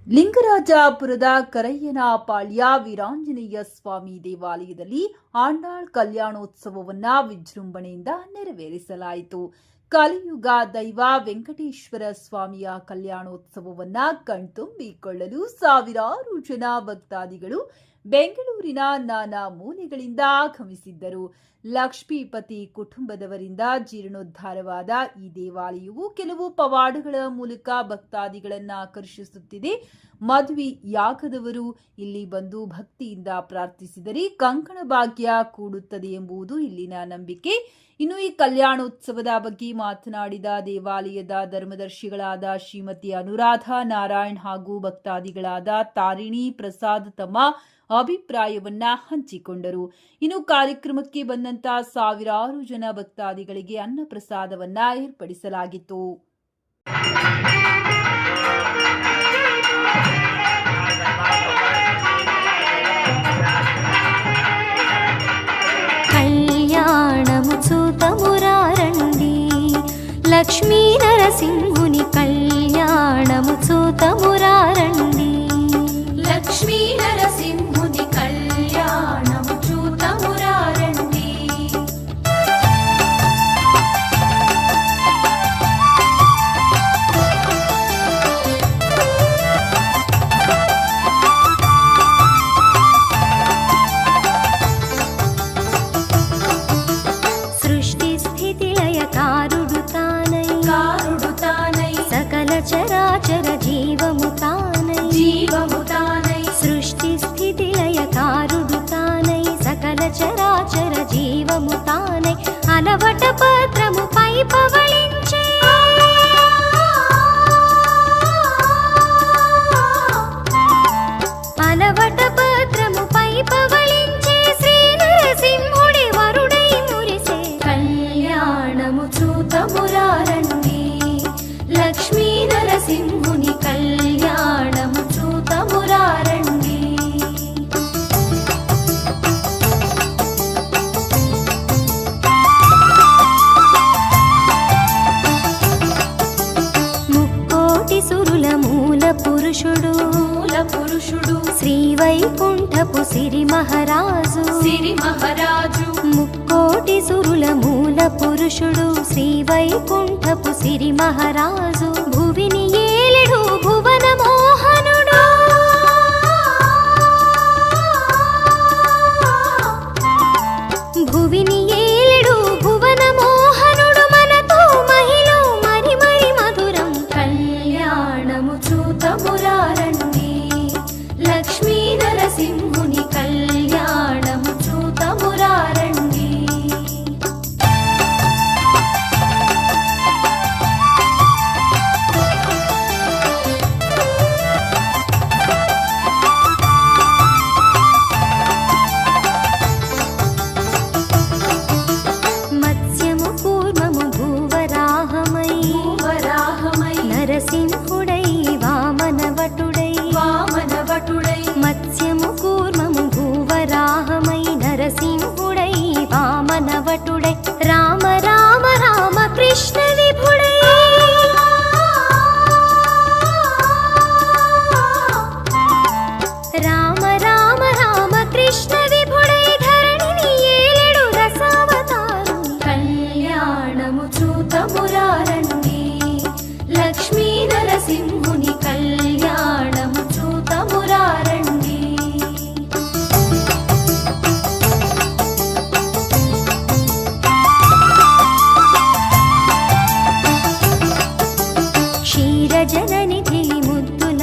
ಲಿಂಗರಾಜಪುರದ ಕರಯ್ಯನಪಾಳ್ಯ ವೀರಾಂಜನೇಯ ಸ್ವಾಮಿ ದೇವಾಲಯದಲ್ಲಿ ಆಂಡಾಳ್ ಕಲ್ಯಾಣೋತ್ಸವವನ್ನ ವಿಜೃಂಭಣೆಯಿಂದ ನೆರವೇರಿಸಲಾಯಿತು. ಕಲಿಯುಗ ದೈವ ವೆಂಕಟೇಶ್ವರ ಸ್ವಾಮಿಯ ಕಲ್ಯಾಣೋತ್ಸವವನ್ನ ಕಣ್ತುಂಬಿಕೊಳ್ಳಲು ಸಾವಿರಾರು ಜನ ಭಕ್ತಾದಿಗಳು ಬೆಂಗಳೂರಿನ ನಾನಾ ಮೂಲೆಗಳಿಂದ ಆಗಮಿಸಿದ್ದರು. ಲಕ್ಷ್ಮೀಪತಿ ಕುಟುಂಬದವರಿಂದ ಜೀರ್ಣೋದ್ಧಾರವಾದ ಈ ದೇವಾಲಯವು ಕೆಲವು ಪವಾಡಗಳ ಮೂಲಕ ಭಕ್ತಾದಿಗಳನ್ನು ಆಕರ್ಷಿಸುತ್ತಿದೆ. ಮದುವೆಯಾಗದವರು ಇಲ್ಲಿ ಬಂದು ಭಕ್ತಿಯಿಂದ ಪ್ರಾರ್ಥಿಸಿದರೆ ಕಂಕಣ ಭಾಗ್ಯ ಕೂಡುತ್ತದೆ ಎಂಬುದು ಇಲ್ಲಿನ ನಂಬಿಕೆ. ಇನ್ನು ಈ ಕಲ್ಯಾಣೋತ್ಸವದ ಬಗ್ಗೆ ಮಾತನಾಡಿದ ದೇವಾಲಯದ ಧರ್ಮದರ್ಶಿಗಳಾದ ಶ್ರೀಮತಿ ಅನುರಾಧ ನಾರಾಯಣ್ ಹಾಗೂ ಭಕ್ತಾದಿಗಳಾದ ತಾರಿಣಿ ಪ್ರಸಾದ್ ತಮ್ಮ ಅಭಿಪ್ರಾಯವನ್ನ ಹಂಚಿಕೊಂಡರು. ಇನ್ನು ಕಾರ್ಯಕ್ರಮಕ್ಕೆ ಬಂದಂತ ಸಾವಿರಾರು ಜನ ಭಕ್ತಾದಿಗಳಿಗೆ ಅನ್ನ ಪ್ರಸಾದವನ್ನ ಏರ್ಪಡಿಸಲಾಗಿತ್ತು. కళ్యాణముచూతమురారండి లక్ష్మీ నరసింహుని కళ్యాణముచూతమురారండి లక్ష్మీ నరసింహుని కళ్యాణముచూతమురారండి చరాచర జీవము తానై సృష్టి స్థితి లయ కారుడు తానై సకల చరాచర జీవము తానై అలవట పత్రము పై పవళించే అలవట పత్రము పై పవళించే శ్రీ నరసింహుడి వరుడై మురిసే కళ్యాణము చూతమురారండి లక్ష్మీ నరసింహుని కళ్యాణము చూతమురారండి ముక్కోటి సురుల మూల పురుషుడు శ్రీ వైకుంఠపు సిరి మహారాజు ముక్కోటి సురుల మూల పురుషుడు శ్రీ వైకుంఠపు సిరి మహారాజు భువిని ఏలెడు భువన మోహనుడు భువిని ఏలెడు భువన మోహనుడు మనతో మహిళ మరి మరి మధురం కళ్యాణము చూతమురారండి లక్ష్మీ నరసింహుని కళ్యాణము చూతమురారండి మత్స్యము కూర్మము భూవరాహమై నరసింహుడై వామనవటుడై మత్స్యము కూర్మము భూవరాహమై నరసింహుడై వామనవటుడై రామ రామ రామ కృష్ణ విభుడై రామ రామ రామ కృష్ణ విభుడై ధరణిని ఏలెడు రసావతారు కళ్యాణము చూతమురారండి లక్ష్మీ నరసింహుని కళ్యాణము చూతమురారండి క్షీరజననిధి ముద్దుల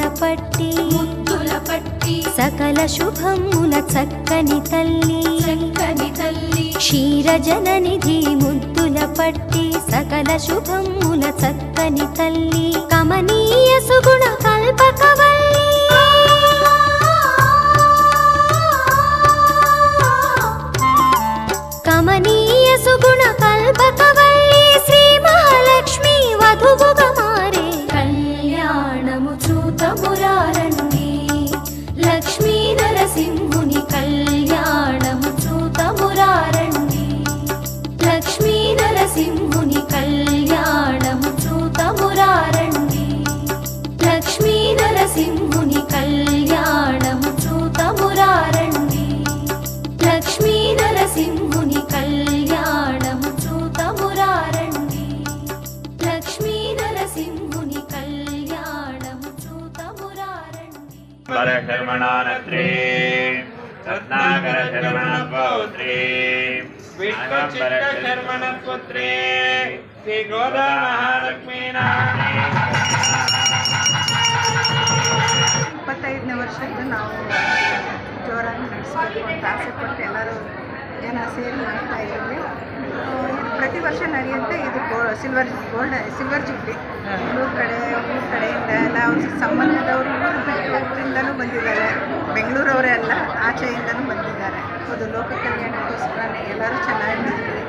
పట్టి సకల శుభముల చక్కని తల్లి క్షీరజననిధి ముద్దుల పట్టి సకల శుభముల చక్కని తల్లి కమనీయ సుగుణ కల్పకవల్లి కమనీయ సుగుణ కల్పకవల్లి శ్రీ మహాలక్ష్మి వధువుగా మారే కళ్యాణము చూతమురారండి లక్ష్మీ నరసింహుని కళ్యాణము చూతమురారండి లక్ష్మీ నరసింహుని కళ్యాణము చూతమురారండి లక్ష్మీ నరసింహుని ಶರ್ಮಣಾನತ್ರಿ ರತ್ನಾಕರ ಶರ್ಮಣ ಪೌತ್ರಿ ವಿಶ್ವಚಿತ್ತ ಶರ್ಮಣ ಪುತ್ರಿ ಶ್ರೀ ಗೋದಾ ಮಹಾಲಕ್ಷ್ಮೀ ನಾರಾಯಣಿ. 25ನೇ ವರ್ಷದ್ದು ನಾವು ಜೋರಾಗಿ ನಡೆಸಬೇಕು ಅಂತ ಆಸೆಪಟ್ಟು ಎಲ್ಲರೂ ಜನ ಸೇರಿ ಮಾಡ್ತಾ ಇದ್ದೀವಿ. ಇದು ಪ್ರತಿ ವರ್ಷ ನಡೆಯುತ್ತೆ. ಇದು ಸಿಲ್ವರ್ ಜುಬ್ಲಿ. ಊರ ಕಡೆಯಿಂದ ಎಲ್ಲ ಅವ್ರ ಸಂಬಂಧದವರು ಊರಿಂದನೂ ಬಂದಿದ್ದಾರೆ. ಬೆಂಗಳೂರವರೇ ಅಲ್ಲ, ಆಚೆಯಿಂದನೂ ಬಂದಿದ್ದಾರೆ. ಅದು ಲೋಕ ಕಲ್ಯಾಣಕ್ಕೋಸ್ಕರನೇ ಎಲ್ಲರೂ ಚೆನ್ನಾಗಿರಲಿ,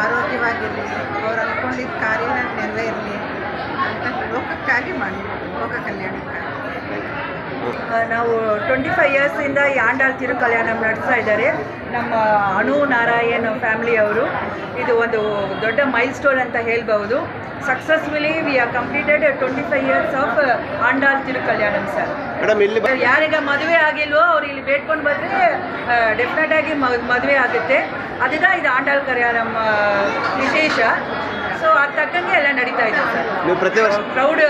ಆರೋಗ್ಯವಾಗಿರಲಿ, ಅವ್ರು ಅಂದ್ಕೊಂಡಿದ್ದ ಕಾರ್ಯ ನೆರವೇರಲಿ ಅಂತ ಲೋಕಕ್ಕಾಗಿ ಮಾಡಬೇಕು, ಲೋಕ ಕಲ್ಯಾಣಕ್ಕಾಗಿ. ನಾವು 25 ಇಯರ್ಸಿಂದ ಈ ಆಂಡಾಳ್ ತಿರು ಕಲ್ಯಾಣ ನಡೆಸ್ತಾ ಇದ್ದಾರೆ ನಮ್ಮ ಅನು ನಾರಾಯಣ್ ಫ್ಯಾಮಿಲಿಯವರು. ಇದು ಒಂದು ದೊಡ್ಡ ಮೈಲ್ ಸ್ಟೋನ್ ಅಂತ ಹೇಳ್ಬೋದು. Successfully we are completed 25 years of Andal Thiru Kalyana sir. ಯಾರೀಗ ಮದುವೆ ಆಗಿಲ್ವೋ ಅವ್ರು ಇಲ್ಲಿ ಬೇಡ್ಕೊಂಡು ಬಂದರೆ ಡೆಫಿನೆಟ್ ಆಗಿ ಮದುವೆ ಆಗುತ್ತೆ. ಅದರಿಂದ ಇದು ಆಂಡಾಳ್ ಕಲ್ಯಾಣ ವಿಶೇಷ. ಸೊ ಅದು ತಕ್ಕಂಗೆ ಎಲ್ಲ ನಡೀತಾ ಇದೆ ಸರ್. ನೀವು ಪ್ರತಿ ವರ್ಷ ಕ್ರೌಡ್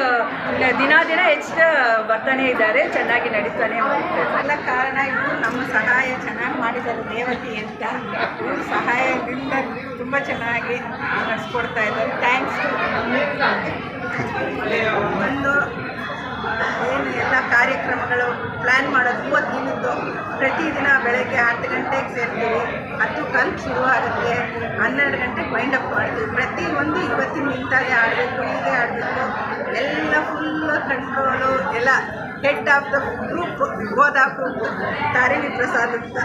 ದಿನ ಹೆಚ್ಚು ಬರ್ತಾನೆ ಇದ್ದಾರೆ, ಚೆನ್ನಾಗಿ ನಡೀತಾನೆ ಹೋಗ್ತಾರೆ. ಎಲ್ಲ ಕಾರಣ ಇವರು ನಮ್ಮ ಸಹಾಯ ಚೆನ್ನಾಗಿ ಮಾಡಿದ್ದಾರೆ ದೇವತಿ ಅಂತ. ಇವ್ರ ಸಹಾಯದಿಂದ ತುಂಬ ಚೆನ್ನಾಗಿ ನಡೆಸ್ಕೊಡ್ತಾ ಇದ್ದಾರೆ. ಥ್ಯಾಂಕ್ಸ್. ಒಂದು ಏನು ಎಲ್ಲ ಕಾರ್ಯಕ್ರಮಗಳು ಪ್ಲ್ಯಾನ್ ಮಾಡೋದು 30 ದಿನದ್ದು. ಪ್ರತಿದಿನ ಬೆಳಗ್ಗೆ 10 ಗಂಟೆಗೆ ಸೇರ್ತೀವಿ, 10 ಕಾಲಕ್ಕೆ ಶುರುವಾಗುತ್ತೆ, 12 ಗಂಟೆಗೆ ವೈಂಡ್ ಅಪ್ ಮಾಡ್ತೀವಿ. ಪ್ರತಿಯೊಂದು ಇವತ್ತಿನ ನಿಂತಾಗೆ ಆಡಬೇಕು, ಹೀಗೆ ಆಡಬೇಕು, ಎಲ್ಲ ಫುಲ್ಲು ಕಂಟ್ರೋಲು. ಎಲ್ಲ ಹೆಡ್ ಆಫ್ ದ ಗ್ರೂಪ್ ಗೋದಾ ಗ್ರೂಪ್ ತಾರಿಣಿ ಪ್ರಸಾದ್ ಅಂತ.